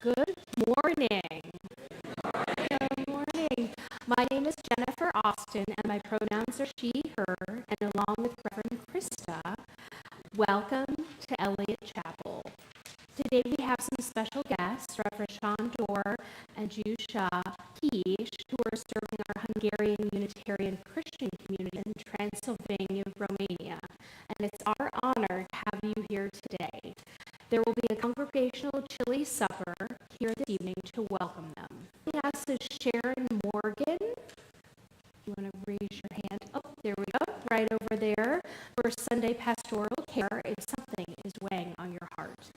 Good morning. Good morning. My name is Jennifer Austin, and my pronouns are she, her, and along with Reverend Krista, welcome to Eliot Chapel. Today we have some special guests, Reverend Sandor and Zsuzsanna Kiss, who are serving our Hungarian Unitarian Christian community in Transylvania, Romania. And it's our honor to have you here today. There will be a congregational chili supper here this evening to welcome them. Yes, is Sharon Morgan. You want to raise your hand? Oh, there we go, right over there for Sunday pastoral care if something is weighing on your heart.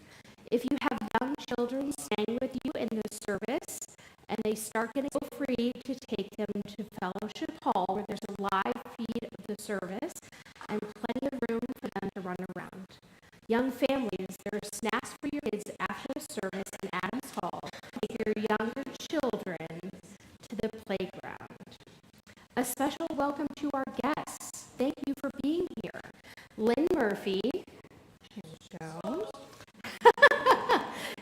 If you have young children staying with you in the service and they start getting so free to take them to Fellowship Hall where there's a live feed of the service and plenty of room for them to run around. Young families, there are snacks for your kids after the service in Adams Hall. Take your younger children to the playground. A special welcome to our guests. Thank you for being here. Lynn Murphy,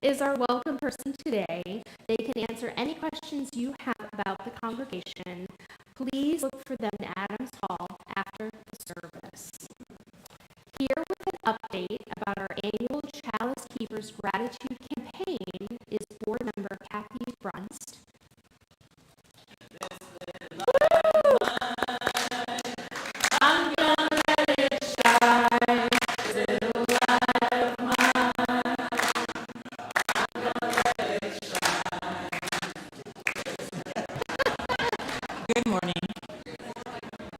is our welcome person today. They can answer any questions you have about the congregation. Please look for them in Adams Hall after the service. Here with an update about our annual Chalice Keepers Gratitude Campaign is board member Kathy Brunst. I'm gonna let it shine, little light of mine. I'm gonna let it shine. Good morning.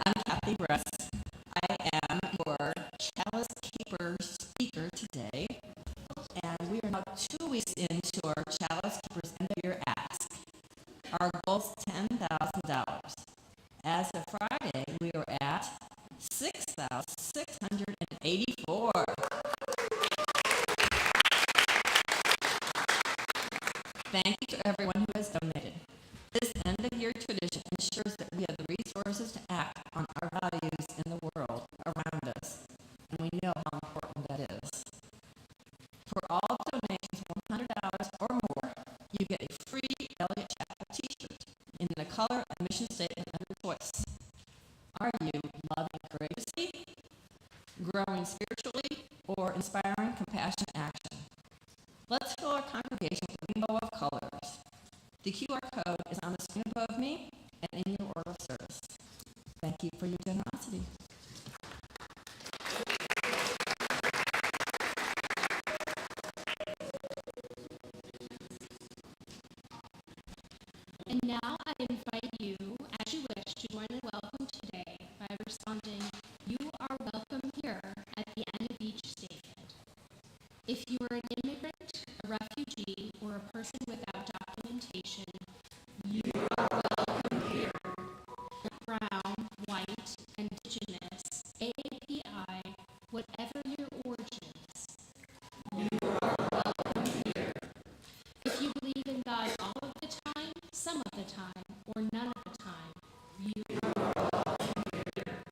I'm Kathy Brunst. I am your Chalice Keeper speaker today, and we are now 2 weeks into our Chalice Keepers End of Year Ask. Our goal is $10,000. As of Friday, we were at $6,684. Thank you to everyone who has donated. This end-of-year tradition ensures that we have the resources to act on our values in the world around us, and we know how important that is. For all donations $100 or more, you get a free Eliot Chapel t-shirt in the color and mission statement of your choice. Are you loving courageously, growing spiritually, or inspiring compassionate action? Let's fill our congregation with a rainbow of colors. The QR code is on the screen above me and in your order of service. Thank you for your generosity. And now I invite you, as you wish, to join the welcome today by responding, "You are welcome here" at the end of each statement. If you are an immigrant, a refugee, or a person without documentation, you are welcome here. Brown, white, indigenous, AAPI, whatever your origins, you are welcome here. If you believe in God all of the time, some of the time, or none of the time, you are welcome here.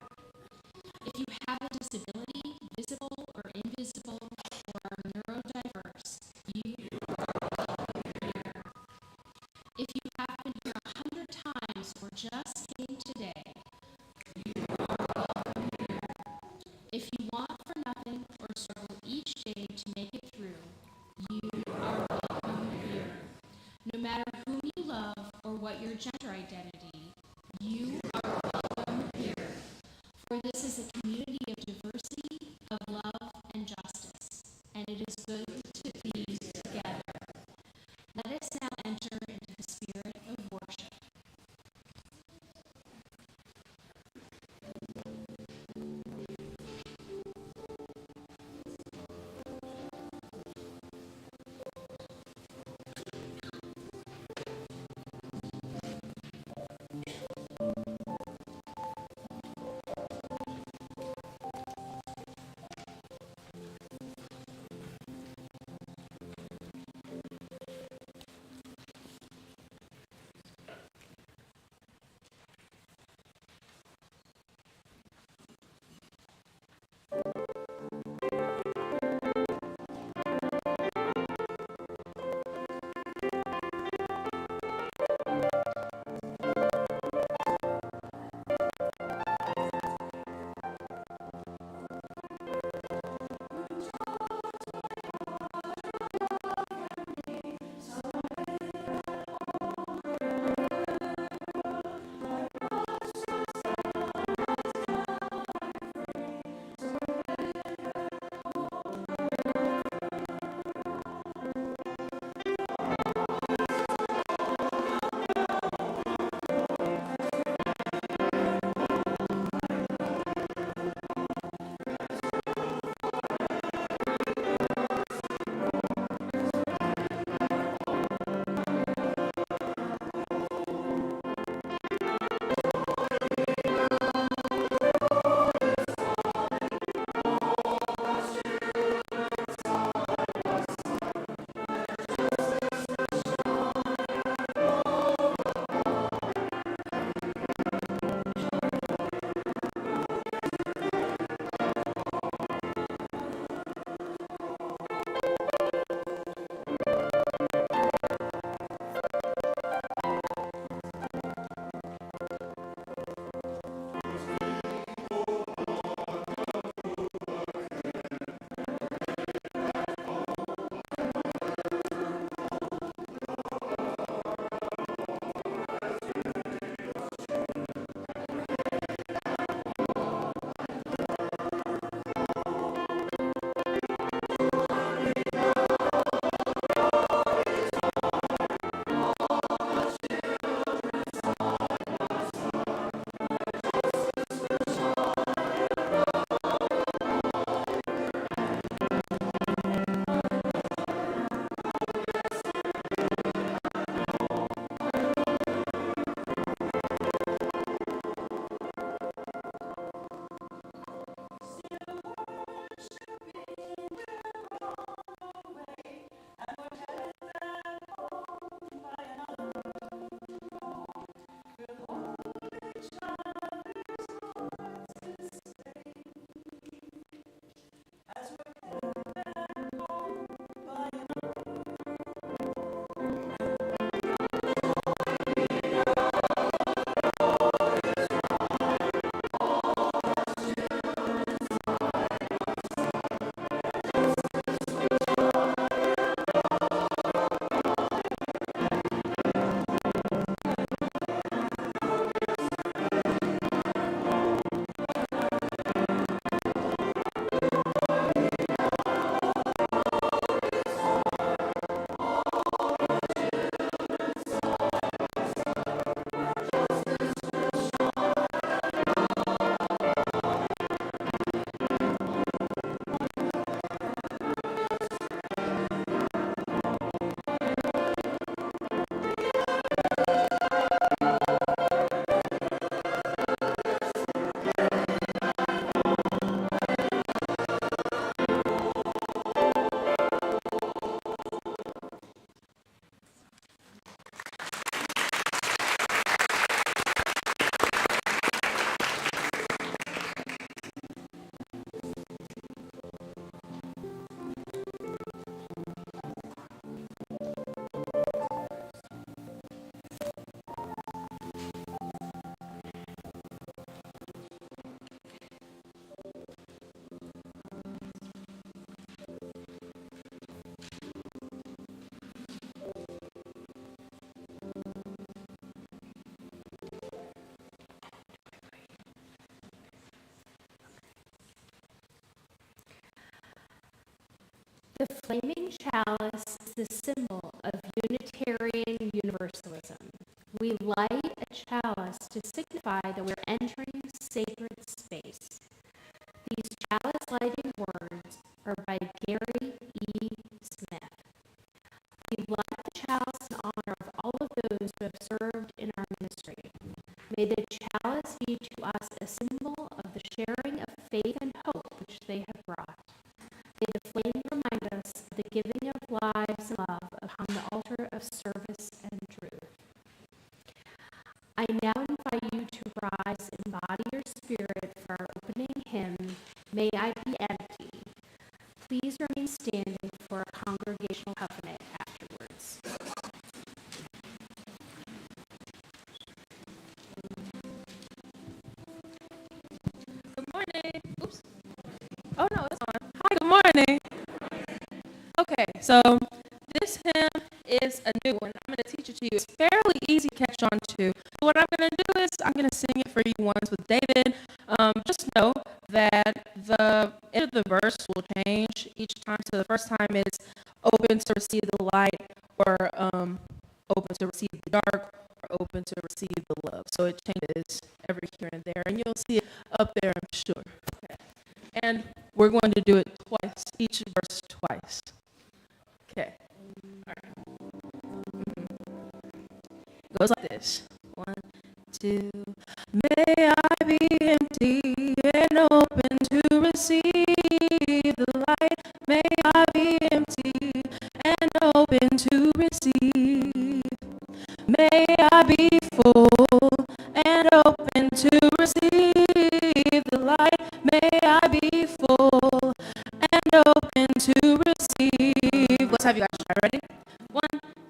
If you have a disability, visible or invisible, or are neurodiverse, you are welcome here. If you have been here 100 times or just came today, you are welcome here. If you want for nothing or struggle each day to make it through, you are welcome here. No matter whom you love or what your gender identity, you are welcome here. For this is a community of diversity, of love, and justice, and it is good to be together. Let us now enter into the spirit of worship. The flaming chalice is the symbol of Unitarian Universalism. We light a chalice to signify that we're entering sacred space. These chalice lighting words are by Gary E. Smith. We light the chalice in honor of all of those who have served in our ministry. May the chalice be to us a symbol of the sharing of faith and hope which they have brought. May the flame remind us of the giving of lives and love upon the altar of service and truth. I now invite you to rise in body or spirit for our opening hymn, May I Be Empty. Please remain standing for a congregational covenant afterwards. Good morning. Oops. Oh no, it's on. Hi, good morning. Okay, so this hymn is a new one. I'm going to teach it to you. It's fairly easy to catch on to. So what I'm going to do is I'm going to sing it for you once with David. Just know that the end of the verse will change each time. So the first time it's open to receive the light, or open to receive the dark, or open to receive the love. So it changes every here and there, and you'll see it up there, I'm sure. Okay. And we're going to do it twice, each verse twice. Okay. All right. Goes like this. 1, 2. May I be empty and open to receive the light. May I be empty and open to receive. May I be full and open to receive the light. May I be full and open to receive. Let's have you guys try. Ready? 1,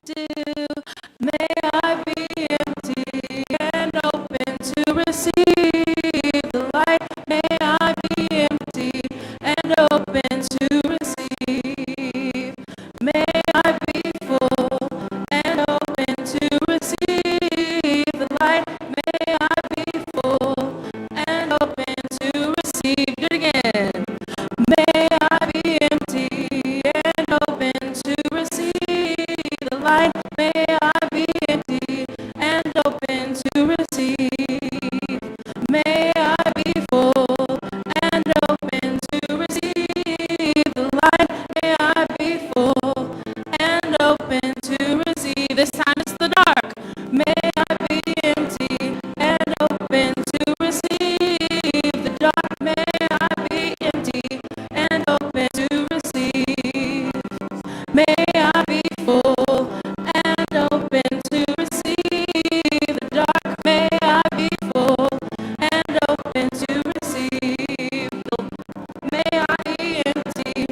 2. May I be empty and open to receive the light. May I be empty and open to receive. May I be full and open to receive the light. May I be full and open to receive. Do it again. May I be empty and open to receive the light. May I be empty and open to receive. May I be full and open to receive the light. May I be full and open to receive. This time it's the dark. May I be empty and open to receive the dark. May I be empty and open to receive. May I be full and open to receive the dark. May I be full and open to receive. May I be empty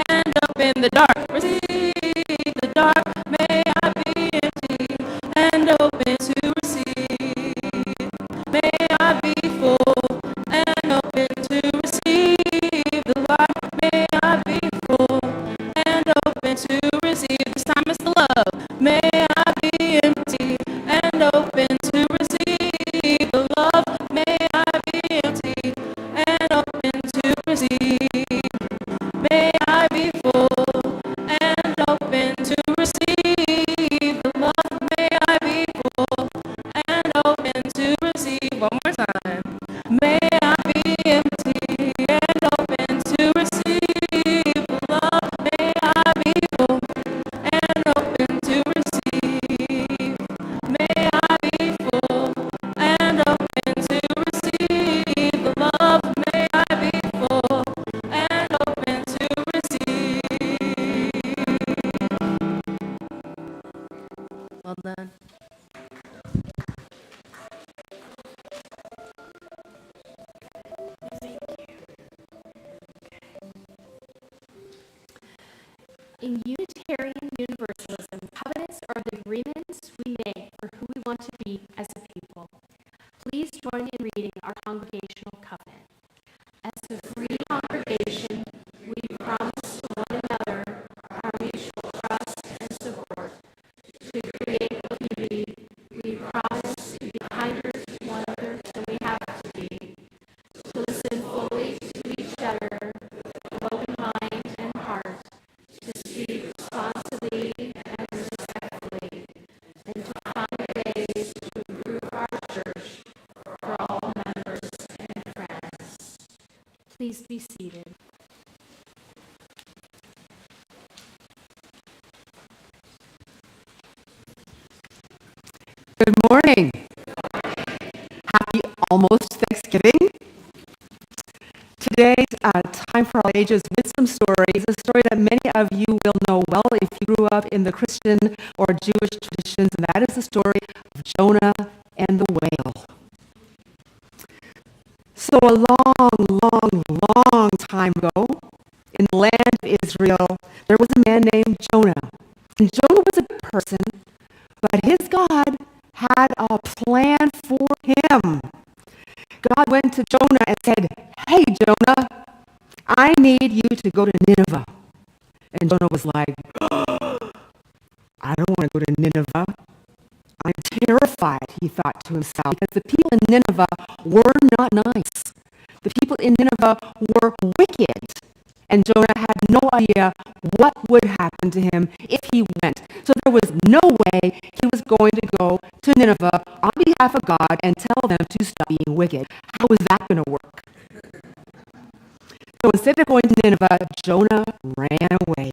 and open the dark. Receive the dark. May I be empty and open to receive. May I be full and open to receive the light. May I be full and open to receive. This time it's the love. May I be empty and open to receive the love. May I be empty and open to receive. May I be full and open to receive the love. May I be full and open to receive. One more time. May I be empty and open to receive the love. May I be full and open to receive. May I be full and open to receive the love. May I be full and open to receive. Well done. In Unitarian Universalism, covenants are the agreements we make for who we want to be as a people. Please join me in reading our congregational covenant. As a free congregation, we promise to one another our mutual trust and support. To create community, we promise to be kinder to one another than we have to be. To listen fully to each other with open mind and heart. To Please be seated. Good morning. Happy almost Thanksgiving. Today's Time for All Ages Wisdom Story is a story that many of you will know well if you grew up in the Christian or Jewish traditions, and that is the story of Jonah and the whale. So a long time ago, in the land of Israel, there was a man named Jonah. And Jonah was a person, but his God had a plan for him. God went to Jonah and said, "Hey, Jonah, I need you to go to Nineveh." And Jonah was like, "I don't want to go to Nineveh. I'm terrified," he thought to himself, because the people in Nineveh were not nice. The people in Nineveh were wicked. And Jonah had no idea what would happen to him if he went. So there was no way he was going to go to Nineveh on behalf of God and tell them to stop being wicked. How was that going to work? So instead of going to Nineveh, Jonah ran away.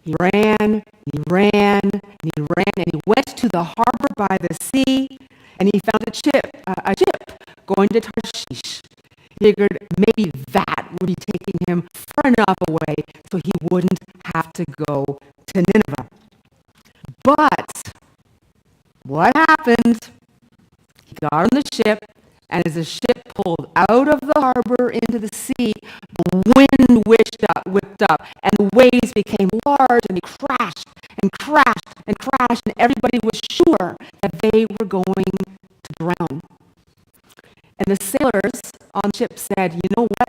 He ran, he ran, and he ran, and he went to the harbor by the sea, and he found a ship going to Tarshish. He figured maybe that would be taking him far enough away so he wouldn't have to go to Nineveh. But what happened? He got on the ship, and as the ship pulled out of the harbor into the sea, the wind whipped up, and the waves became large, and he crashed, and everybody was sure that they were going to drown. And the sailors on the ship said, "You know what?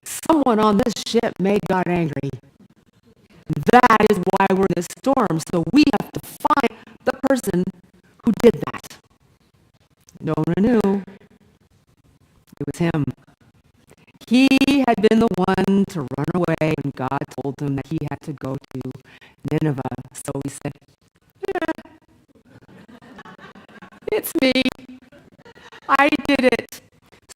Someone on this ship made God angry. That is why we're in this storm, so we have to find the person who did that." Jonah knew. It was him. He had been the one to run away when God told him that he had to go to Nineveh. So he said, "It's me. I did it.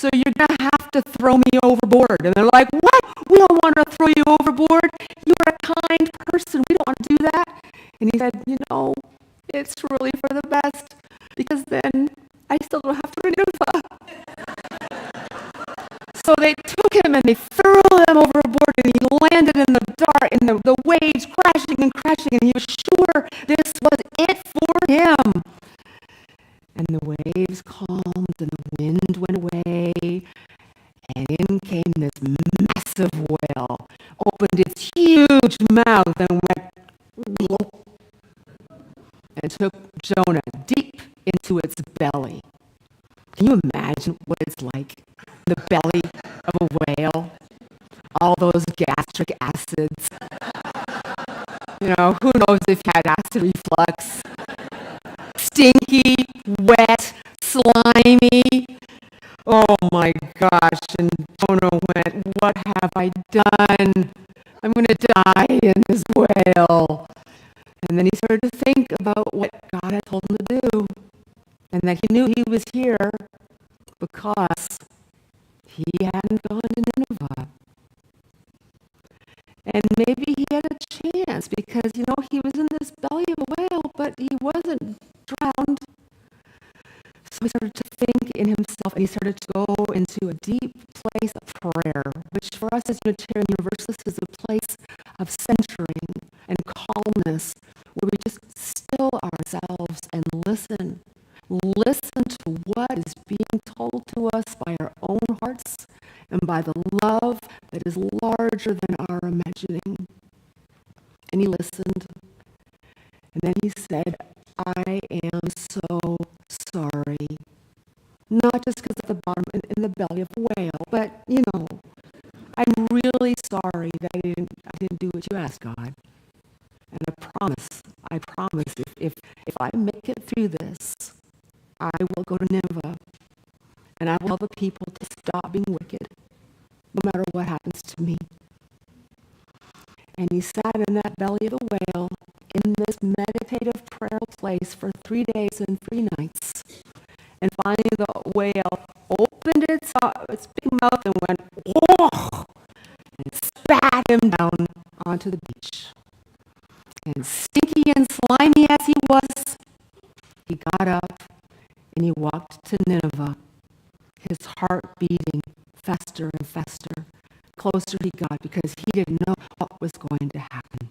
So you're going to have to throw me overboard." And they're like, "What? We don't want to throw you overboard. You're a kind person. We don't want to do that." And he said, "It's really for the best, because then I still don't have to Nineveh." So they took him and they threw him overboard, and he landed in the dark, in the waves crashing, and he was sure this was it for him. And the waves calmed, and the wind went away, and in came this massive whale, opened its huge mouth and went, and took Jonah deep into its belly. Can you imagine what it's like, the belly of a whale? All those gastric acids. Who knows if you had acid reflux? Stinky, wet, slimy. Oh my gosh. And Jonah went, "What have I done? I'm going to die in this whale." And then he started to think about what God had told him to do, and that he knew he was here because he hadn't gone to Nineveh. And maybe he had a chance because, he was in this belly of a whale, but he wasn't drowned. So he started to think in himself, and he started to go into a deep place of prayer, which for us as Unitarian Universalists is a place of centering and calmness, where we just still ourselves and listen to what is being told to us by our own hearts and by the love that is larger than our imagining. And he listened, and then he said, "I am so sorry." Not just because at the bottom, in the belly of a whale, but, I'm really sorry that I didn't do what you asked, God. And I promise, if I make it through this, I will go to Nineveh, and I will tell the people to stop being wicked, no matter what happens to me. And he sat in that belly of the whale, in this meditative prayer place for 3 days and 3 nights. And finally the whale opened its big mouth and went, and spat him down onto the beach. And stinky and slimy as he was, he got up and he walked to Nineveh, his heart beating faster and faster. Closer he got because he didn't know what was going to happen.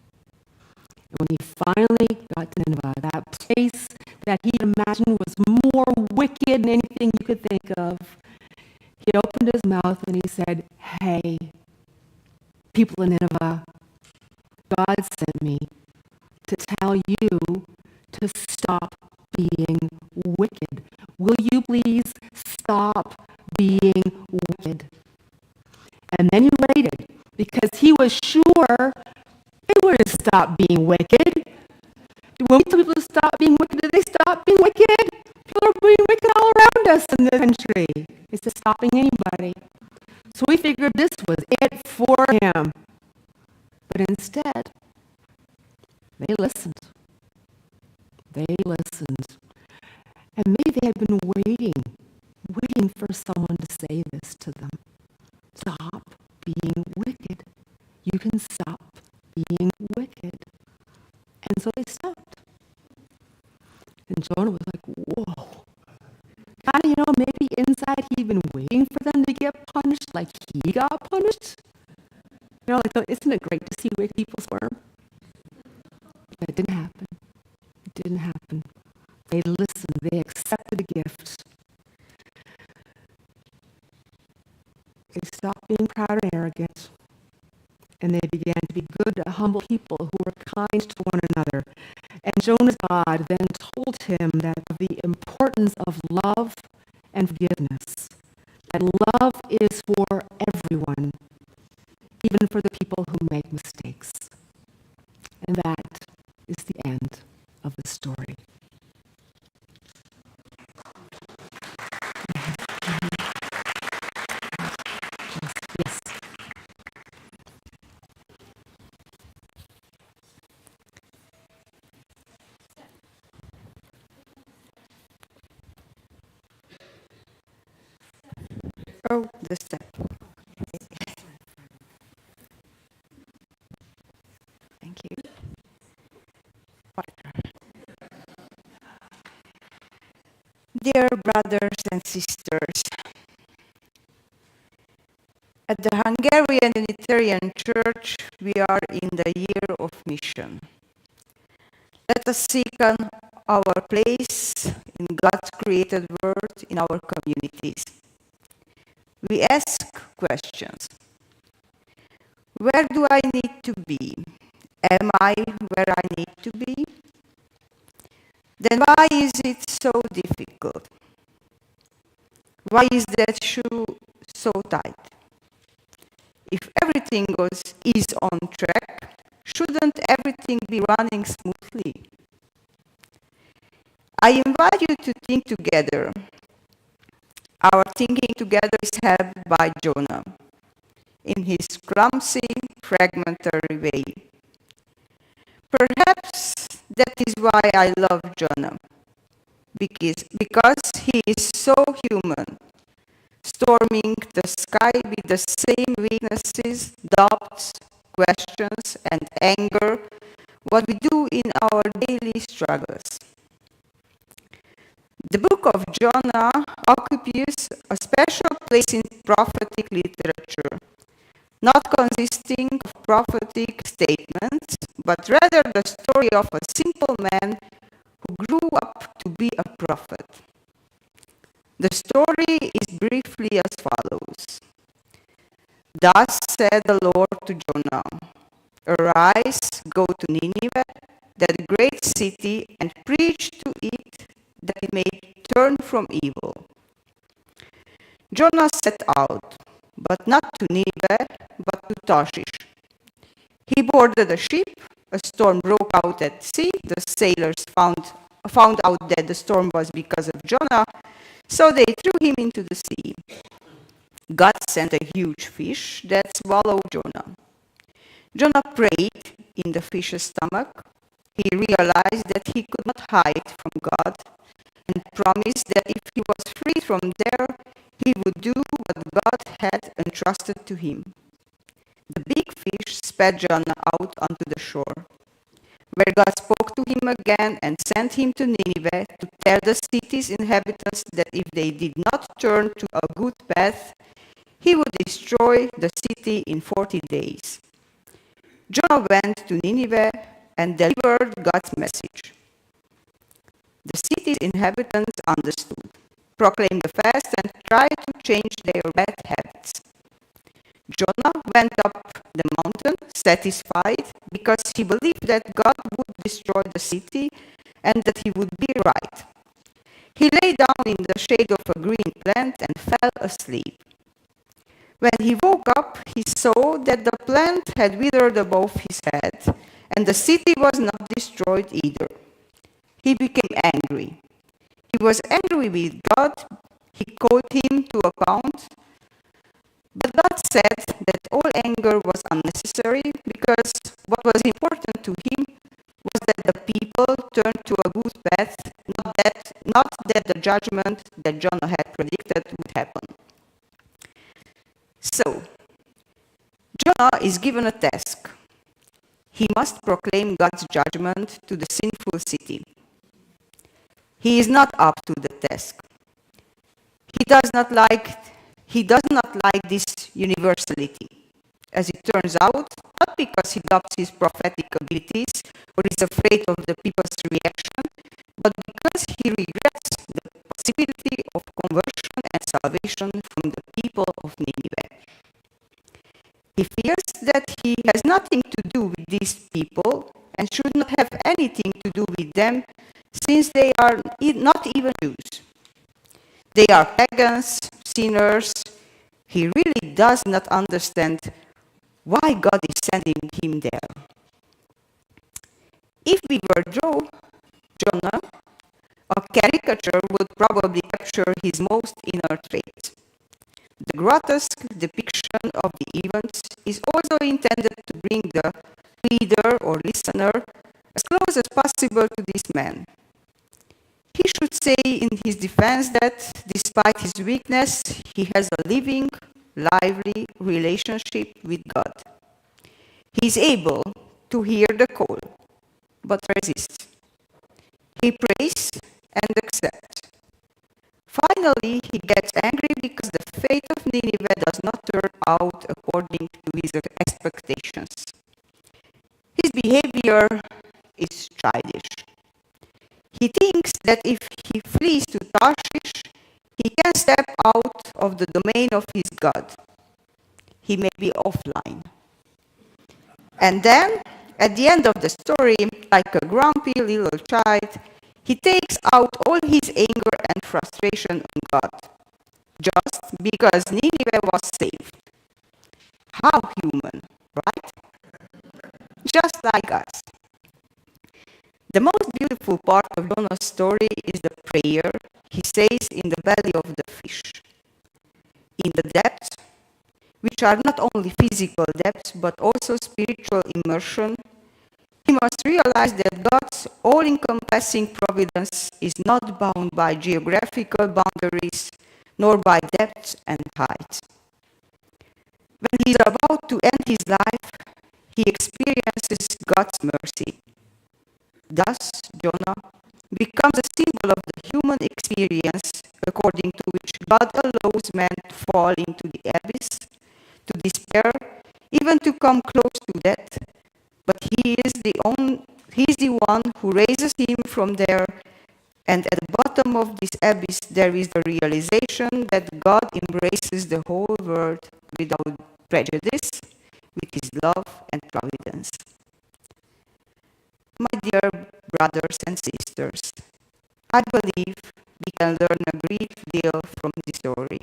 And when he finally got to Nineveh, that place that he imagined was more wicked than anything you could think of, he opened his mouth and he said, "Hey, people in Nineveh, God sent me to tell you to stop being wicked. Will you please stop being wicked?" And then he waited because he was sure they wouldn't stop being wicked. When we tell people to stop being wicked, do they stop being wicked? People are being wicked all around us in this country. Is it stopping anybody? So we figured this was it for him. But instead, they listened. They listened. And maybe they had been waiting for someone to say this to them. Stop being wicked. You can stop being wicked. And so they stopped. And Jonah was like, whoa. Kind of, maybe inside he'd been waiting for them to get punished like he got punished. Isn't it great to see wicked people squirm? But it didn't happen. It didn't happen. They listened. They accepted the gift. They stopped being proud and arrogant. And they began to be good, humble people who were kind to one another. And Jonah's God then told him that of the importance of love and forgiveness. That love is for everyone, even for the people who make mistakes. And that is the end of the story. Yes. Oh, the step. Thank you. Dear brothers and sisters, at the Hungarian Unitarian Church, we are in the year of mission. Let us seek our place in God's created world in our communities. We ask questions. Where do I need to be? Am I where I need to be? Then why is it so difficult? Why is that shoe so tight? If everything is on track, shouldn't everything be running smoothly? I invite you to think together. Our thinking together is helped by Jonah in his clumsy, fragmentary way. Perhaps that is why I love Jonah, because he is so human, storming the sky with the same weaknesses, doubts, questions, and anger, what we do in our daily struggles. The book of Jonah occupies a special place in prophetic literature, not consisting of prophetic statements, but rather the story of a simple man who grew up to be a prophet. The story is briefly as follows. Thus said the Lord to Jonah, "Arise, go to Nineveh, that great city, and preach to it that it may turn from evil." Jonah set out, but not to Nineveh, but to Tarshish. He boarded a ship, a storm broke out at sea, the sailors found out that the storm was because of Jonah, so they threw him into the sea. God sent a huge fish that swallowed Jonah. Jonah prayed in the fish's stomach. He realized that he could not hide from God and promised that if he was freed from there, he would do what God had entrusted to him. The big fish spat Jonah out onto the shore, where God spoke to him again and sent him to Nineveh to tell the city's inhabitants that if they did not turn to a good path, he would destroy the city in 40 days. Jonah went to Nineveh and delivered God's message. The city's inhabitants understood, proclaimed the fast, and tried to change their bad habits. Jonah went up the mountain satisfied because he believed that God would destroy the city and that he would be right. He lay down in the shade of a green plant and fell asleep. When he woke up, he saw that the plant had withered above his head, and the city was not destroyed either. He became angry. He was angry with God. He called him to account. But God said that all anger was unnecessary because what was important to him was that the people turned to a good path, not that the judgment that Jonah had predicted would happen. So, Jonah is given a task. He must proclaim God's judgment to the sinful city. He is not up to the task. He does not like this universality. As it turns out, not because he doubts his prophetic abilities or is afraid of the people's reaction, but because he regrets the possibility of conversion and salvation from the people of Nineveh. He fears that he has nothing to do with these people and should not have anything to do with them, since they are not even Jews. They are pagans, sinners. He really does not understand why God is sending him there. If we were Jonah, a caricature would probably capture his most inner traits. The grotesque depiction of the events is also intended to bring the reader or listener as close as possible to this man. He should say in his defense that, despite his weakness, he has a living, lively relationship with God. He is able to hear the call, but resists. He prays and accepts. Finally, he gets angry because the fate of Nineveh does not turn out according to his expectations. His behavior is childish. He thinks that if he flees to Tarshish, he can step out of the domain of his God. He may be offline. And then, at the end of the story, like a grumpy little child, he takes out all his anger and frustration on God, just because Nineveh was saved. How human, right? Just like us. The most beautiful part of Jonah's story is the prayer he says in the belly of the fish. In the depths, which are not only physical depths but also spiritual immersion, he must realize that God's all-encompassing providence is not bound by geographical boundaries nor by depths and heights. When he is about to end his life, he experiences God's mercy. Thus, Jonah becomes a symbol of the human experience according to which God allows man to fall into the abyss, to despair, even to come close to death, but he is the one who raises him from there, and at the bottom of this abyss there is the realization that God embraces the whole world without prejudice, with his love and providence. My dear brothers and sisters, I believe we can learn a great deal from this story.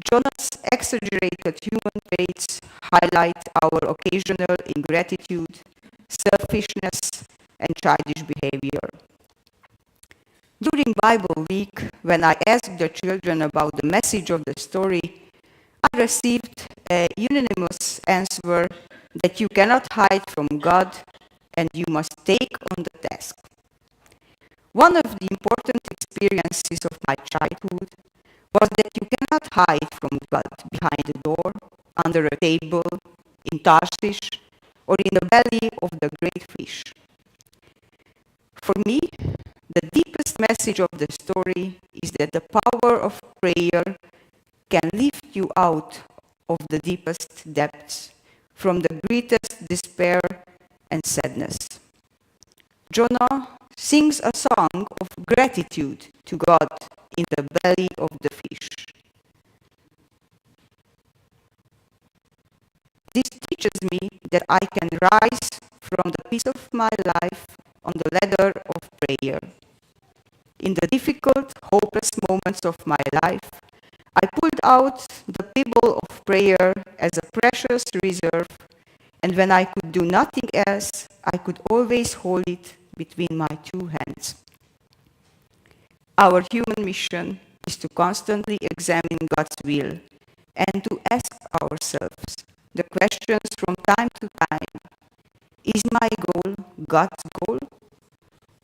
Jonah's exaggerated human traits highlight our occasional ingratitude, selfishness, and childish behavior. During Bible Week, when I asked the children about the message of the story, I received a unanimous answer that you cannot hide from God and you must take on the task. One of the important experiences of my childhood was that you cannot hide from God behind a door, under a table, in Tarshish, or in the belly of the great fish. For me, the deepest message of the story is that the power of prayer can lift you out of the deepest depths, from the greatest despair and sadness. Jonah sings a song of gratitude to God in the belly of the fish. This teaches me that I can rise from the piece of my life on the ladder of prayer. In the difficult, hopeless moments of my life, I pulled out the pebble of prayer as a precious reserve, and when I could do nothing else, I could always hold it between my two hands. Our human mission is to constantly examine God's will and to ask ourselves the questions from time to time: is my goal God's goal,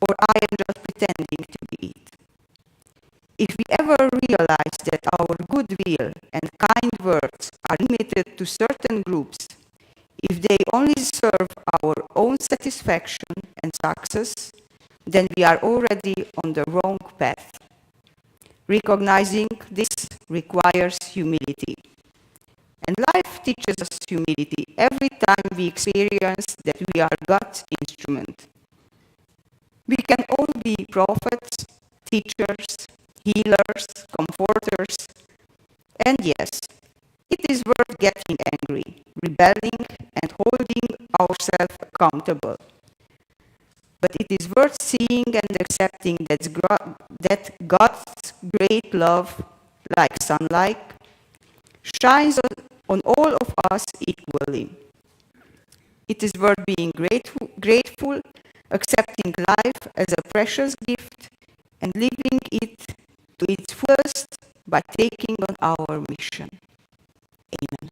or I am just pretending to be it? If we ever realize that our goodwill and kind words are limited to certain groups, if they only serve our own satisfaction and success, then we are already on the wrong path. Recognizing this requires humility. And life teaches us humility every time we experience that we are God's instrument. We can all be prophets, teachers, healers, comforters, and yes, it is worth getting angry, rebelling, and holding ourselves accountable. But it is worth seeing and accepting that God's great love, like sunlight, shines on all of us equally. It is worth being grateful, accepting life as a precious gift, and living it to its fullest by taking on our mission. Amen.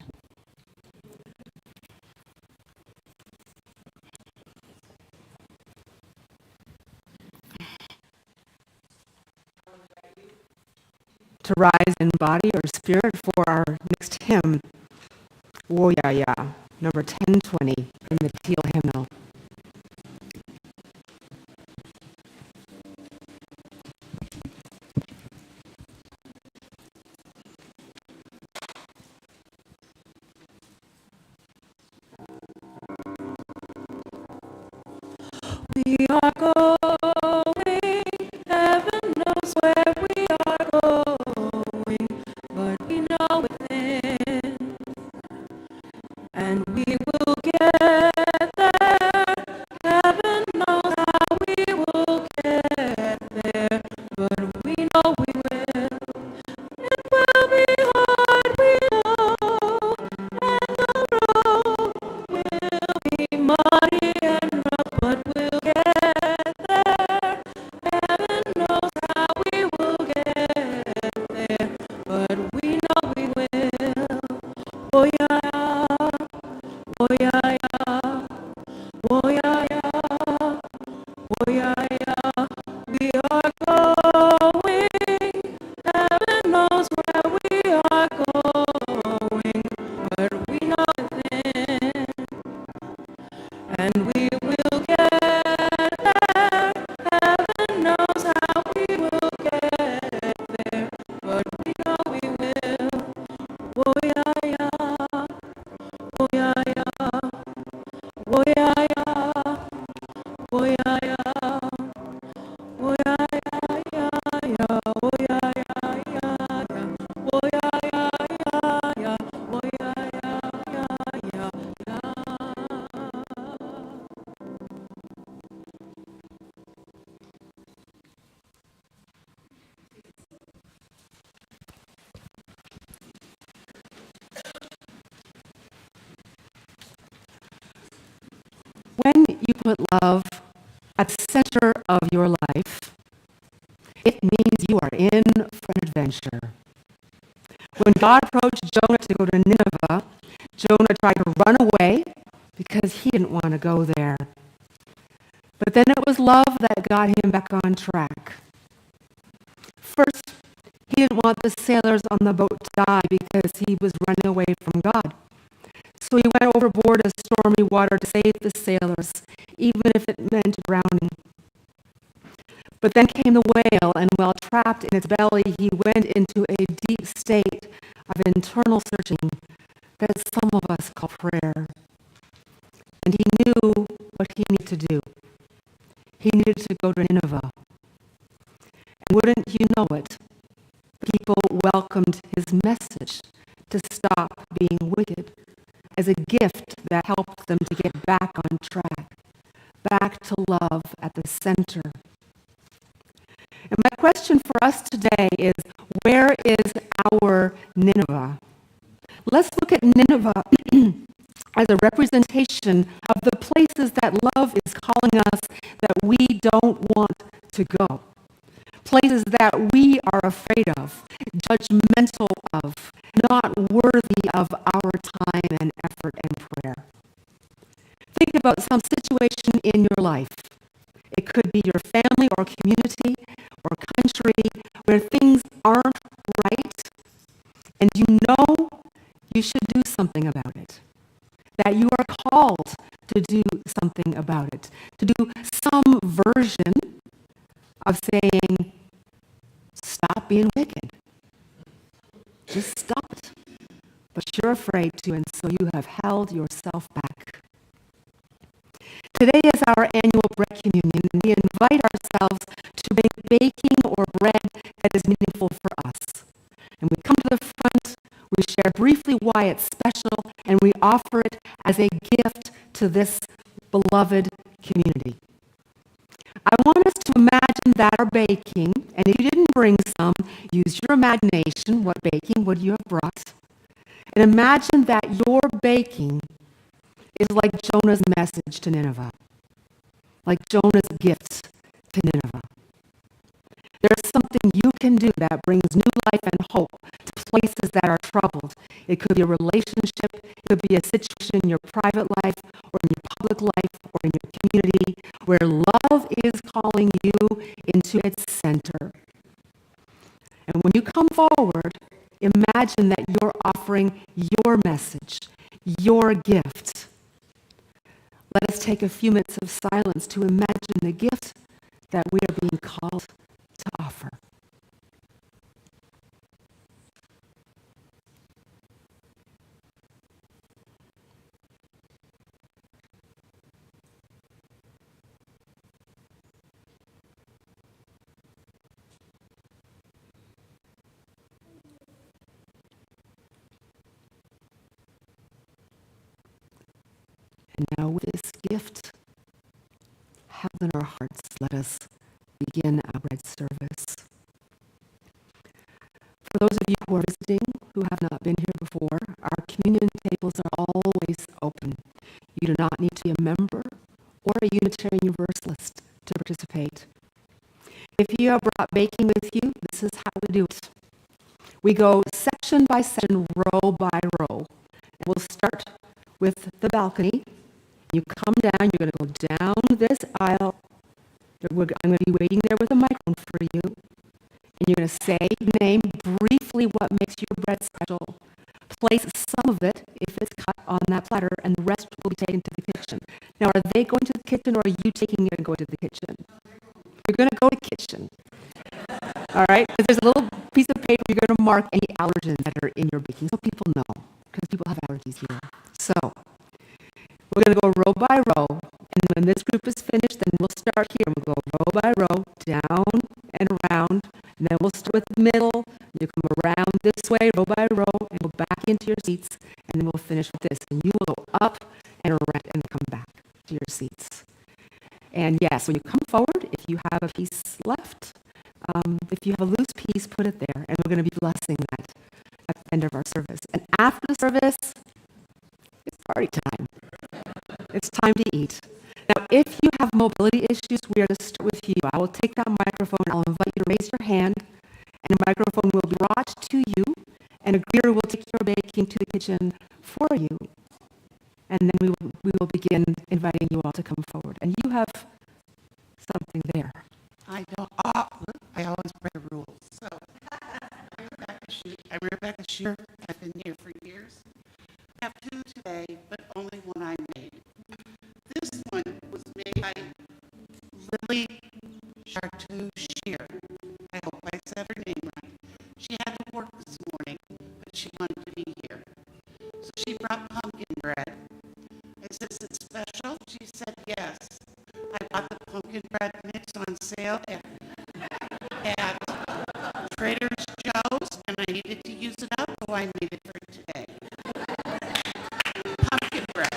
To rise in body or spirit for our next hymn, Woyaya, number 1020 in the teal hymnal. We are going, heaven knows where we are going, but we know within, and we will get there. Heaven knows how we will get there, but we know we will. It will be hard, we know, and the road will be muddy and rough, but we'll get there. Heaven knows how we will get there, but we know we will. Oh yeah, oh yeah, oh yeah, oh yeah, we are going. Heaven knows where we are going, but we know within, and we will get there. Heaven knows how we will get there, but we know we will. Oh yeah, oh yeah, oh yeah, oh yeah, oh yeah, oh yeah, oh When you put love at the center of your life, it means you are in for an adventure. When God approached Jonah to go to Nineveh, Jonah tried to run away because he didn't want to go there. But then it was love that got him back on track. First, he didn't want the sailors on the boat to die because he was running away from God. So he went overboard in stormy water to save the sailors, even if it meant drowning. But then came the whale, and while trapped in its belly, he went into a deep state of internal searching that some of us call prayer. And he knew what he needed to do. He needed to go to Nineveh. And wouldn't you know it, people welcomed his message to stop being wicked as a gift that helped them to get back on track, back to love at the center. And my question for us today is, where is our Nineveh? Let's look at Nineveh as a representation of the places that love is calling us that we don't want to go. Places that we are afraid of, judgmental of, not worthy of our time and effort and prayer. Think about some situation in your life. It could be your family or community or country where things aren't right, and you know you should do something about it. That you are called to do something about it. To do some version of saying, stop being wicked. Just stop it. But you're afraid to, and so you have held yourself back. Today is our annual bread communion, and we invite ourselves to make baking or bread that is meaningful for us. And we come to the front, we share briefly why it's special, and we offer it as a gift to this beloved community. I want us to imagine that our baking, and if you didn't bring some, use your imagination. What baking would you have brought? And imagine that your baking is like Jonah's message to Nineveh, like Jonah's gift to Nineveh. There's something you can do that brings new life and hope to places that are troubled. It could be a relationship, it could be a situation in your private life or in your public life or in your community where love is calling you into its center. And when you come forward, imagine that you're offering your message, your gift. Let us take a few minutes of silence to imagine the gift that we are being called to offer. And now with this gift held in our hearts, let us begin our bread service. For those of you who are visiting, who have not been here before, our communion tables are always open. You do not need to be a member or a Unitarian Universalist to participate. If you have brought baking with you, this is how we do it. We go section by section, row by row. And we'll start with the balcony. You come down, you're going to go down this aisle. I'm going to be waiting there with a microphone for you. And you're going to say, name briefly what makes your bread special. Place some of it, if it's cut, on that platter, and the rest will be taken to the kitchen. Now, are they going to the kitchen, or are you taking it and going to the kitchen? You're going to go to the kitchen. All right? Because there's a little piece of paper you're going to mark any allergens that are in your baking, so people know, because people have allergies here. So, we're going to go row by row, and when this group is finished, then we'll start here. We'll go row by row, down and around, and then we'll start with the middle. You come around this way, row by row, and go back into your seats, and then we'll finish with this. And you will go up and around and come back to your seats. And yes, when you come forward, if you have a piece left, if you have a loose piece, put it there, and we're going to be blessing that at the end of our service. And after the service, it's party time. It's time to eat. Now, if you have mobility issues, we are to start with you. I will take that microphone. I'll invite you to raise your hand, and a microphone will be brought to you, and a greeter will take your baking to the kitchen for you. And then we will begin inviting you all to come forward. And you have something there. I don't. I always break the rules. So Kimberly Chartouchier. I hope I said her name right. She had to work this morning, but she wanted to be here. So she brought pumpkin bread. I said, is it special? She said, yes. I bought the pumpkin bread mix on sale at Trader Joe's, and I needed to use it up, so I made it for today. Pumpkin bread.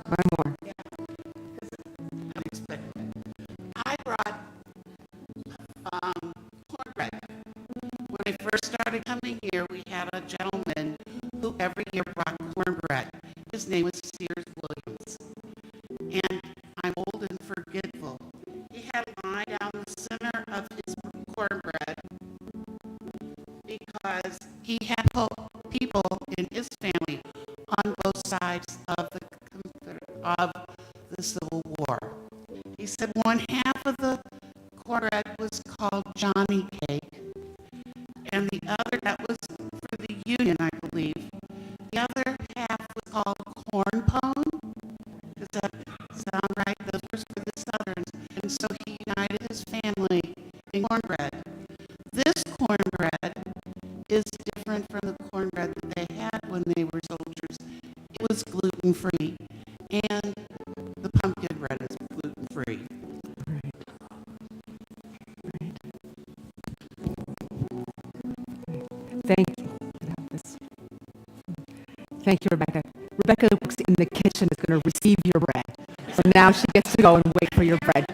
One more. Unexpected. I brought cornbread. When I first started coming here, we had a gentleman who every year brought cornbread. His name was Sears Williams. And I'm old and forgetful. He had a line down the center of his cornbread because he had people in his family on both sides of the Civil War. He said one half of the cornbread was called Johnny Cake, and the other, that was for the Union, I believe. The other half was called corn pone. Does that sound right? Those were for the Southerns. And so he united his family in cornbread. This cornbread is different from the cornbread that they had when they were soldiers. It was gluten-free, and the pumpkin bread is gluten-free. Thank you. Thank you, Rebecca. Rebecca works in the kitchen, is going to receive your bread. So now she gets to go and wait for your bread.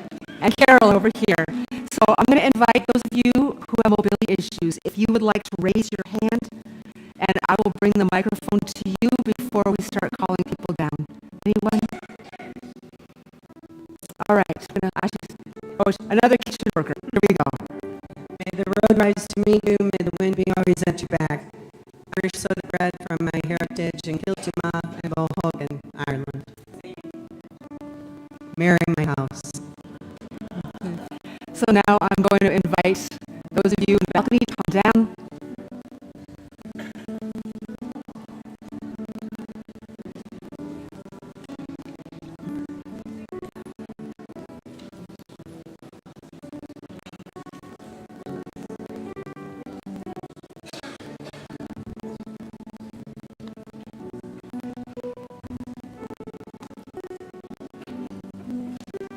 And Carol over here. So I'm going to invite those of you who have mobility issues, if you would like to raise your hand, and I will bring the microphone to you before we start calling people down. Anyone? All right. Another kitchen worker. Here we go. May the road rise to meet you, may the wind be always at your back. Irish soda bread from my heritage in Kiltima and Hogan, Ireland. Mary, my house. So now I'm going to invite those of you in the balcony to come down.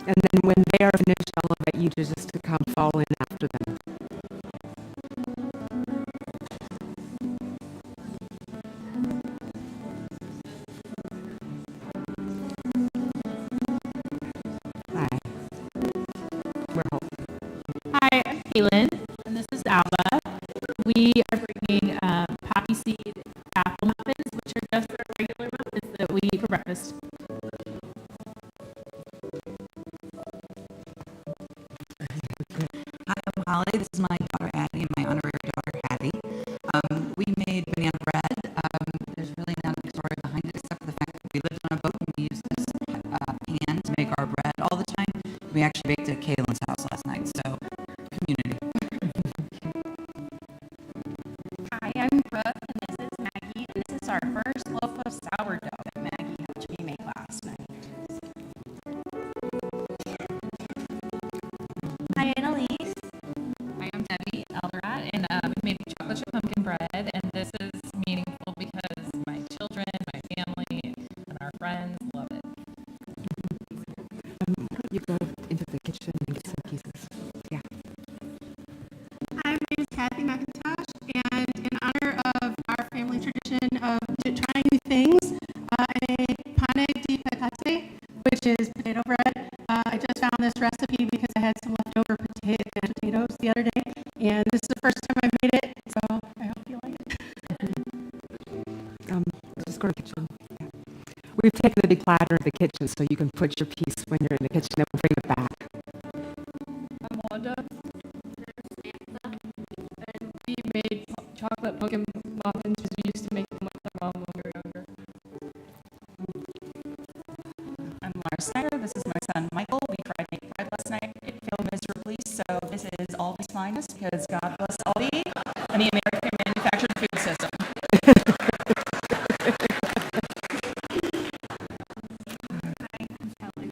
And then when they are finished, I'll invite you to just to come fall in after them. Hi. We're home. Hi, I'm Kaylin, and this is Alba. We are bringing poppy seed apple muffins, which are just our regular muffins that we eat for breakfast. Hi, I'm Holly. This is my daughter Addie and my honorary daughter Hattie. We made banana bread. There's really not a big story behind it except for the fact that we lived on a boat and we used this pan to make our bread all the time. We actually baked it at Kaylin's house last night, so community. Hi, I'm Brooke, and this is Maggie, and this is our first loaf of sourdough that Maggie helped me make last night. Hi, Annalise. Hi, I'm Debbie Elderat, and we made chocolate chip pumpkin bread, and this is meaningful because my children, my family, and our friends love it. You go into the kitchen and get some pieces. Yeah. Hi, my name is Kathy McIntosh, and in honor of our family tradition of trying new things, I made pane di patate, which is potato bread. I just found this recipe because I had some leftover potatoes the other day, and this is the first time I've made it, so I hope you like it. Just go to the kitchen. Yeah. We've taken the big platter of the kitchen so you can put your piece when you're in the kitchen and we'll bring it back. I'm Wanda. And we made chocolate pumpkin muffins as we used to make them with my mom when we were younger. I'm Laura Snyder. This is my son Michael. We tried to make bread last night. It failed miserably, so this is all his finest because God bless Aldi and the American manufactured food system. Hi, I'm Kelly.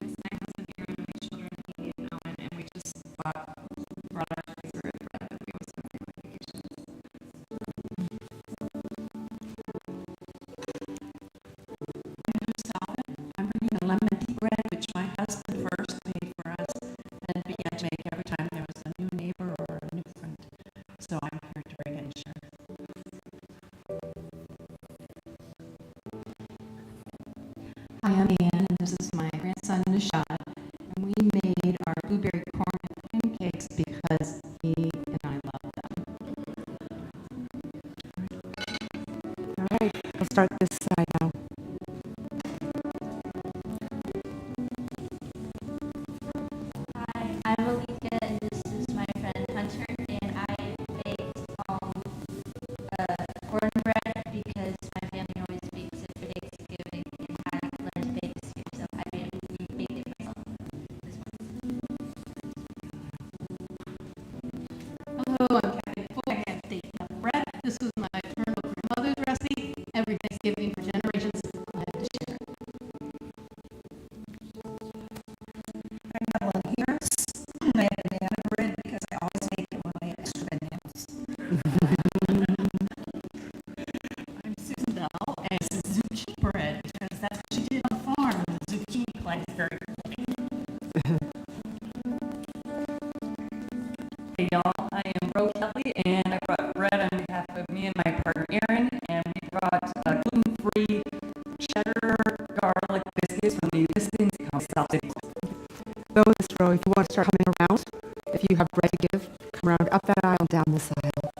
start coming around. If you have bread to give, come around up that aisle, down this aisle.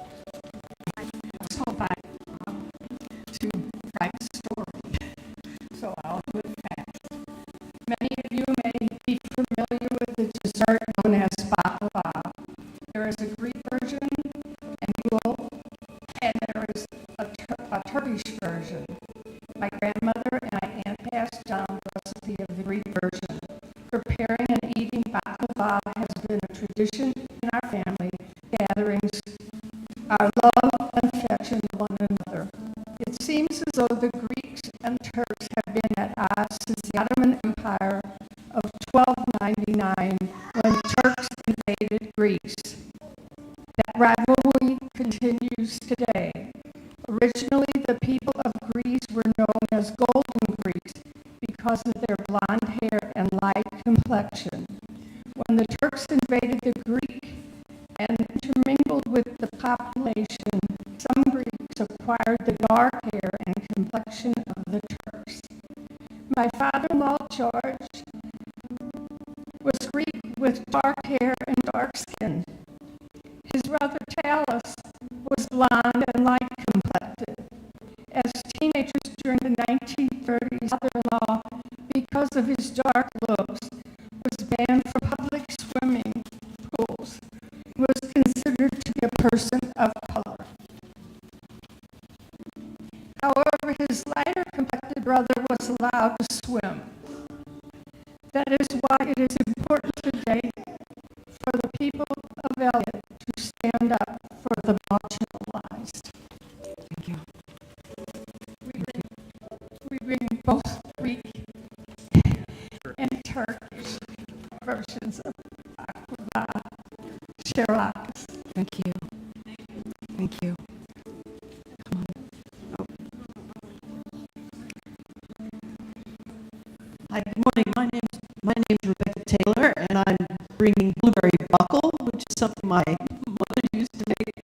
So back to Frank's story, so I'll do it fast. Many of you may be familiar with the dessert known as baklava. There is a Greek version and gul, and there is a Turkish version. My grandmother and my aunt passed down the recipe of the Greek version. Preparing and eating baklava has been a tradition in our family gatherings, our love and affection to one another. It seems as though the Greeks and Turks have been at odds since the Ottoman Empire of 1299 when Turks invaded Greece. That rivalry continues today. Originally, the people of Greece were known as Golden Greeks because of their blonde hair and light complexion. When the Turks invaded the Greek and intermingled with the population, some Greeks acquired the dark hair and complexion of the Turks. My father-in-law, George, was Greek with dark hair and dark skin. His brother, Talus, was blonde and light complected. As teenagers during the 1930s, father-in-law, because of his dark looks, was banned from public swimming pools. He was considered to be a person of color. However, his lighter complected brother was allowed to swim. That is why it is important today for the people of Eliot to stand up for the marginalized. Thank you. We bring both Greek and Turkish versions of baklava. Shiraz. Thank you. Thank you. Come on. Oh. Hi, good morning. My name's Rebecca Taylor, and I'm bringing blueberry buckle, which is something my mother used to make.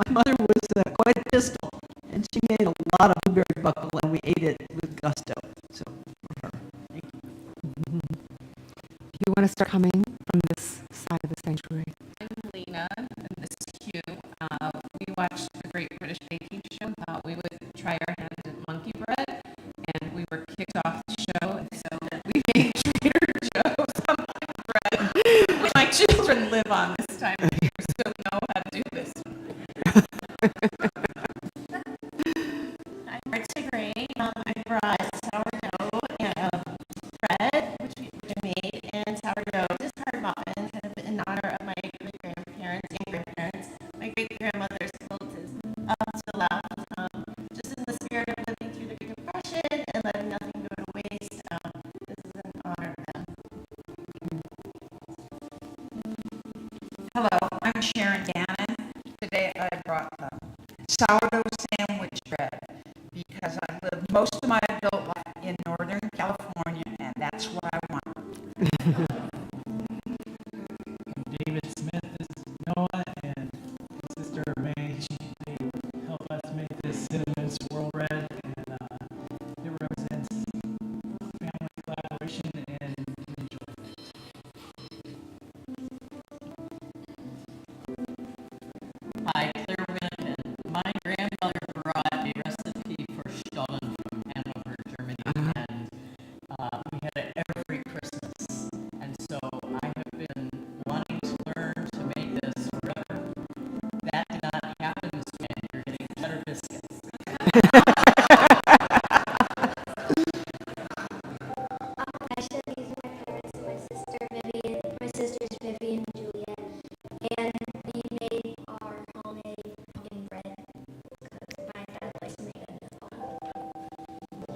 My mother was quite a pistol, and she made a lot of blueberry buckle, and we ate it with gusto. So, for her. Thank you. Do you want to start coming from this side of the sanctuary? I'm Lena, and this is Hugh. We watched the Great British Baking Show. We would try our hands at monkey bread, and we were kicked off the show, and so we made Trader Joe's on monkey bread. My children live on this time of year, so know how to do this. I'm Marcia Gray. I brought sourdough and bread, which we made, and sourdough discard muffins, kind of in honor of my great-grandparents and grandparents. My great-grandmother's quilt is still up, just in the spirit of living through the Great Depression and letting nothing go to waste. This is in honor of them. Hello, I'm Sharon Gannon. Today I brought sourdough sandwich bread because I lived most of my adult life in Northern California, and that's what I want. David Smith, this is Noah, and Sister May, they help us make this cinnamon swirl bread, and it represents family collaboration and enjoyment. Hi, Claire Wynn. My grandmother brought a recipe for Stollen from Hanover, Germany, and we had it every Christmas. And so I have been wanting to learn to make this forever. That did not happen this weekend. You're getting better biscuits. My sisters Vivian and Juliet, and we made our homemade pumpkin bread because my dad likes to make it in the fall.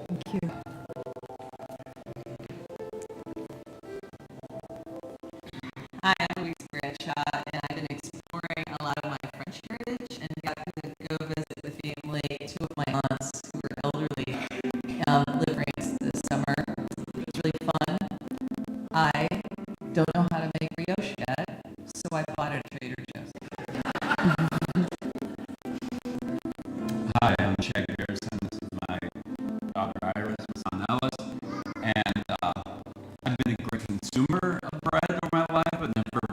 Thank you. Hi, I'm Louise Bradshaw, and I've been exploring a lot of my French heritage and got to go visit the family. Two of my aunts who were elderly live rings this summer. It's really fun. I don't know how to make brioche yet, so I bought it at Trader Joe's. Hi, I'm Shaggy Harrison. This is my daughter Iris, my son Ellis, and I've been a great consumer of bread over my life, but never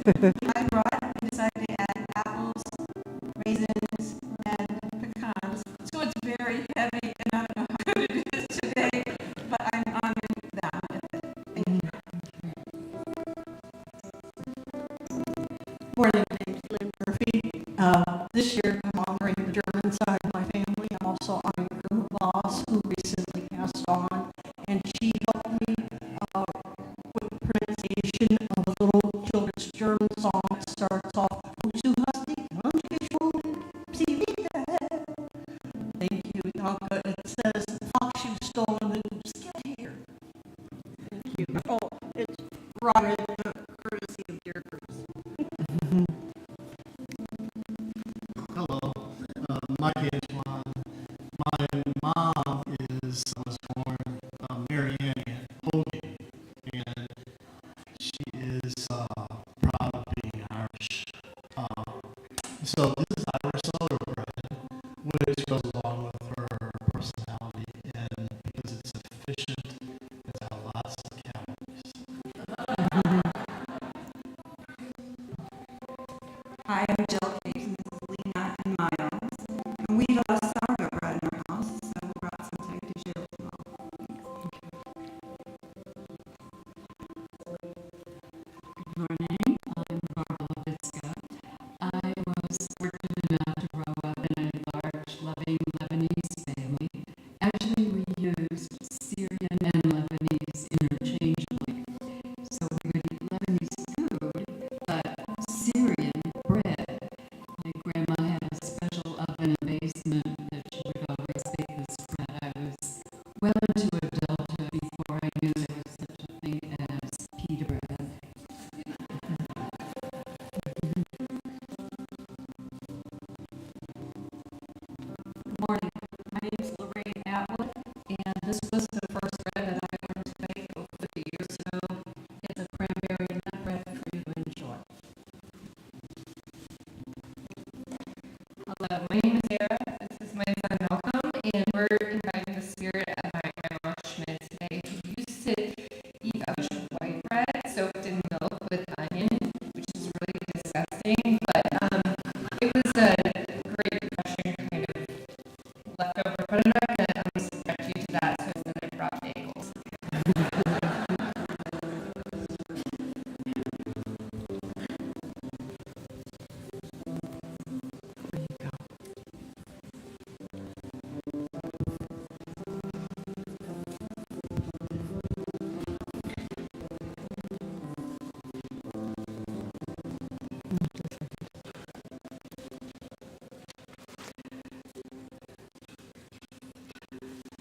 I decided to add apples, raisins, and pecans. So it's very heavy, and I don't know how good it is today, but I'm honored that I'm with it. Thank you. Morning, my name's Lynn Murphy. This year I'm honoring the German side of my family. I'm also honoring Grandma Voss, who recently passed on, and she helped me with the pronunciation of a little children's German song that starts off, "Wozu hast dich wunschgeschwungen, sie wieder." Thank you, Tonka. It says, "Fox, you've stolen the goose, get here." Thank you. Oh, it's brought in the courtesy of Dear Groups. Hello, Mike Antoine. My mom was born Marianne Hogan, and she is proud of being Irish. So this is Irish sourdough bread, which goes along with her personality, and because it's efficient, it's got lots of calories. Hi, I'm Jill Cakes, and this is Lena and Miles. And we love sourdough bread in our house, so we brought some to share with you all. Good morning, I'm Barbara Levitska. I was fortunate enough to grow up in a large, loving Lebanese family. Actually, we used Syrian and Lebanese interchangeably. So we would eat Lebanese food, but Syrian bread. My grandma had a special oven in the basement that she would always bake this bread. I was well into adulthood before I knew there was such a thing as pita bread. Good morning. My name is Lorraine Atwood, and this was the first bread that I learned to make over 50 years ago. It's a cranberry nut bread for you to enjoy. Hello, my name is Sarah. This is my son Malcolm, and we're inviting the spirit of my grandma Schmidt today, who used to eat a bunch of white bread soaked in milk with onion, which is really disgusting, but it was a great refreshing kind of leftover. But I'm not going to subject you to that, so instead I brought bagels.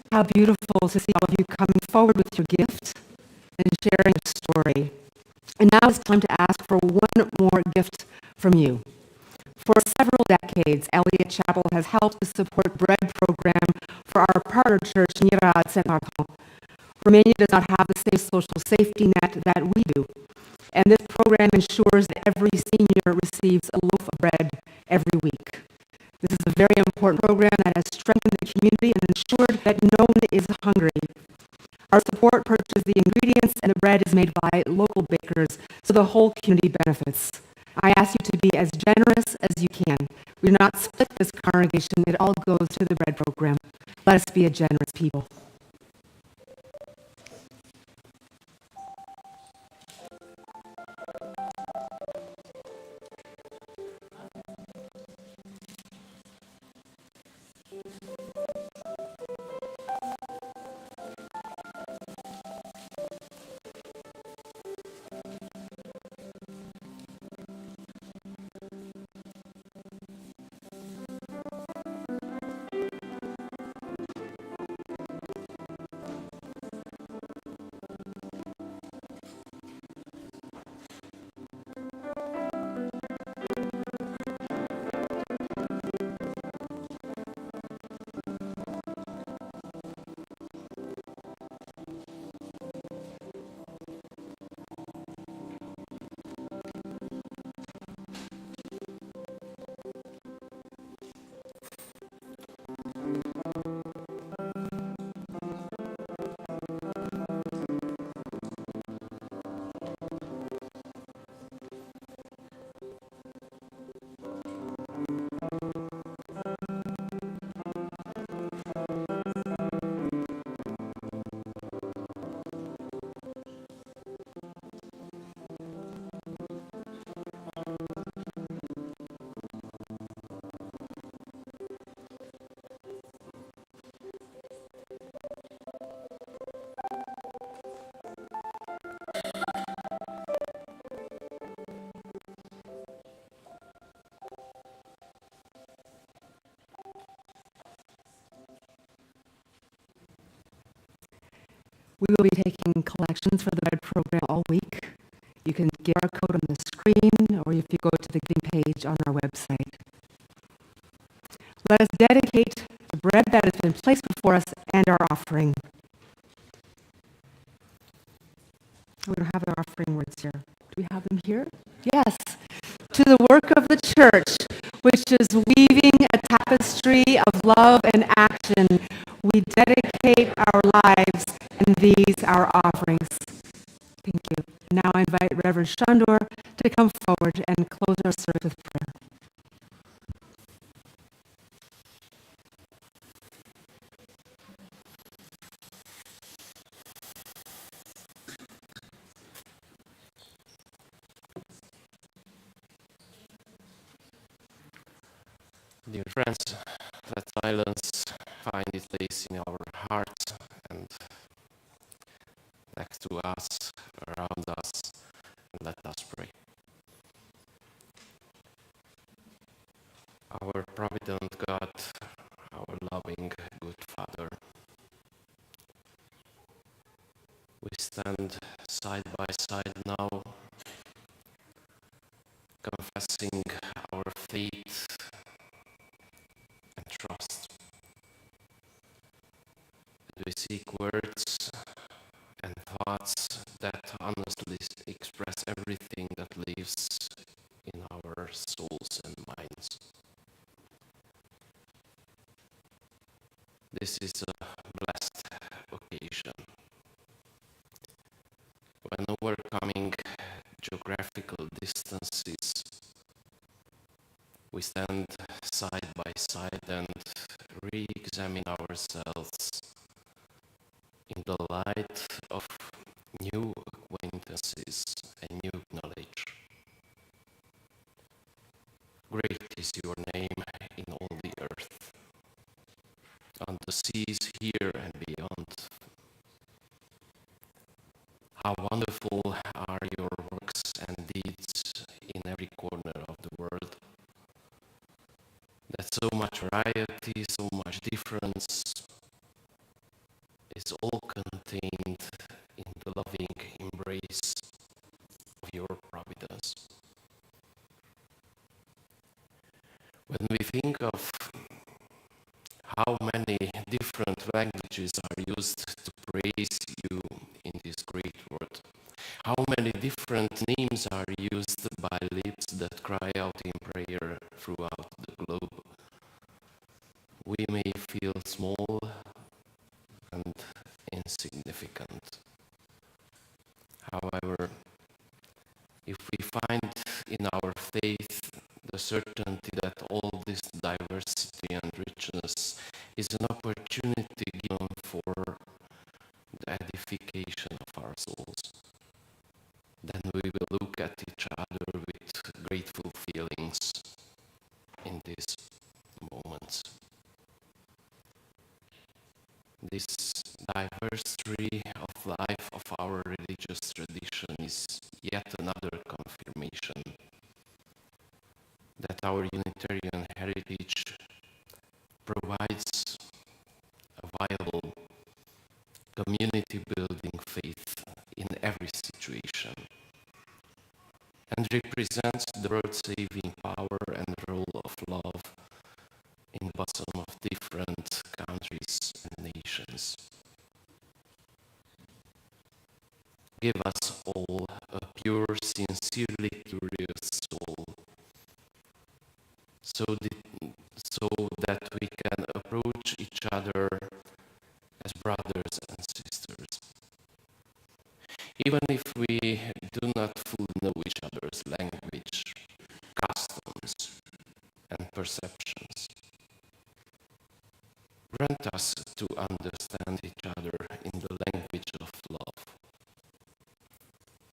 How beautiful to see all of you coming forward with your gift and sharing your story. And now it's time to ask for one more gift from you. For several decades, Eliot Chapel has helped to support bread program for our partner church, Nyárádszentmárton. Romania does not have the same social safety net that we do, and this program ensures that every senior receives a loaf of bread every week. This is a very important program that has strengthened the community and ensured that no one is hungry. Our support purchases the ingredients, and the bread is made by local bakers, so the whole community benefits. I ask you to be as generous as you can. We do not split this congregation. It all goes to the bread program. Let us be a generous people. We will be taking collections for the bread program all week. You can get our code on the screen, or if you go to the giving page on our website. Let us dedicate the bread that has been placed before us and our offering. We don't have the offering words here. Do we have them here? Yes. To the work of the church, which is weaving a tapestry of love and action, we dedicate our lives and these our offerings. Thank you. Now I invite Reverend Sandor to come forward and close our service with prayer. Dear friends, let silence find its place in our hearts and next to us, around us, and let us pray. Our provident God, our loving good Father, we stand side by side now, confessing our faith and trust. We seek words and thoughts that honestly express everything that lives in our souls and minds. This is a blessed occasion when overcoming geographical distances, we stand side by side and re-examine ourselves in the light of new acquaintances and new knowledge. Great is your name in all the earth, on the seas here and beyond. How wonderful are your works and deeds in every corner of the world. That so much variety, so much difference is all contained in the loving embrace of your providence. When we think of how many different languages are used to praise you in this great world, how many different names are used by lips that cry out in prayer throughout the globe, we may feel small and insignificant. However, if we find in our faith the certainty that all this diversity and richness is an opportunity given for the edification of our souls, then we will look at each other with grateful feelings in these moments. This diverse tree of life of our religious tradition is yet another confirmation that our Unitarian heritage provides a viable community-building faith in every situation and represents the world-saving power and role of love in the bosom of different countries and nations. Give us all a pure, sincerely curious soul, so that we can approach each other as brothers and sisters. Even if we do not fully know each other's language, customs, and perceptions, grant us to understand each other in the language of love.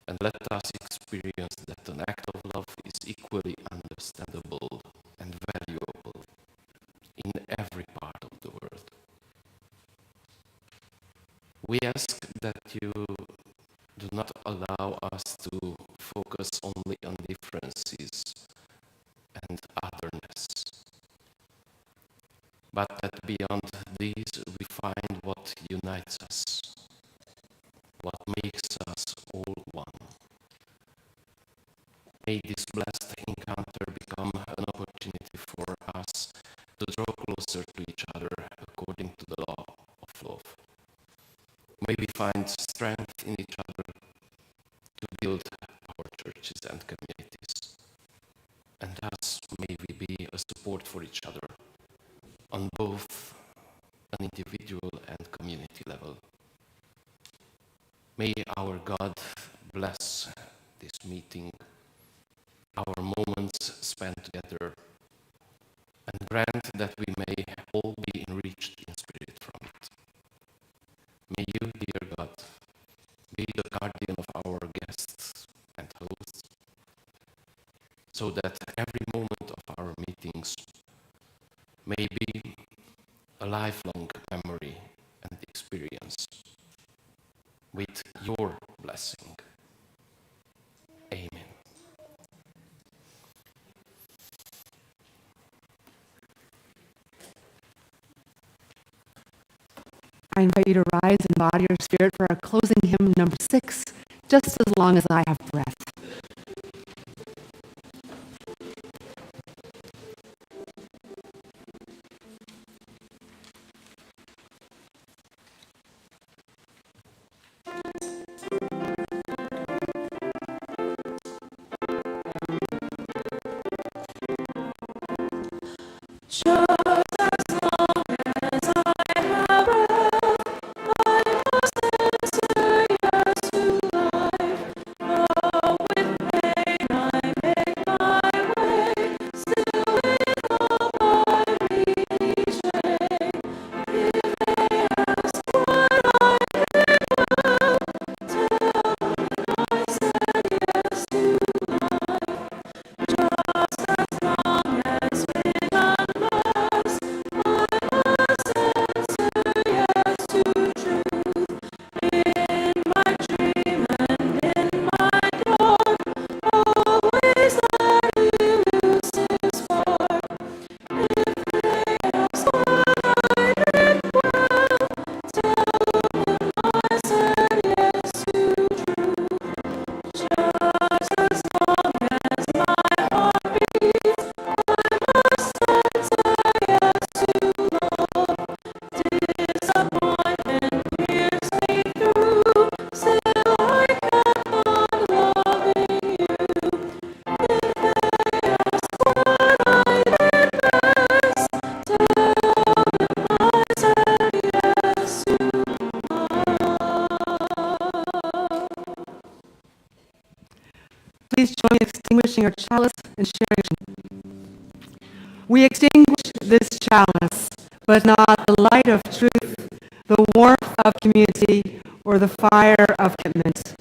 And let us experience that an act of love is equally understandable and valuable in every part of the world. We ask that you do not allow us to focus only on differences and otherness, but that beyond these we find what unites us May we find strength in each other to build our churches and communities. And thus may we be a support for each other on both an individual and community level. May our God bless this meeting, our moments spent together, and grant that we may all be enriched in spirit from it. May you, dear God, be the guardian of our guests and hosts, so that every moment of our meetings may be a lifelong memory and experience with your blessing. Amen. I invite you to rise in body or spirit for our closing hymn number 6, Just as Long as I Have Breath. Please join in extinguishing our chalice and sharing. We extinguish this chalice, but not the light of truth, the warmth of community, or the fire of commitment.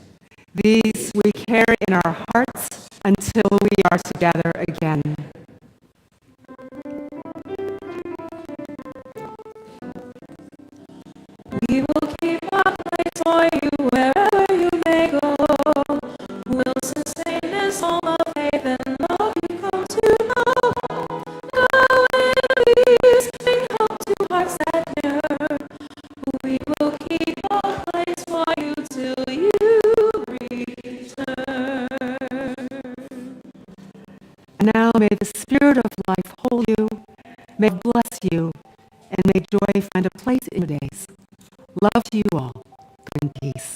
These we carry in our hearts until we are together again. We will keep our place for you wherever you may go. We'll sustain this home of faith and love you come to know. Go in peace, bring hope to hearts that yearn. We will keep our place for you till you return. And now may the Spirit of life hold you, may God bless you, and may joy find a place in your days. Love to you all. Go in peace.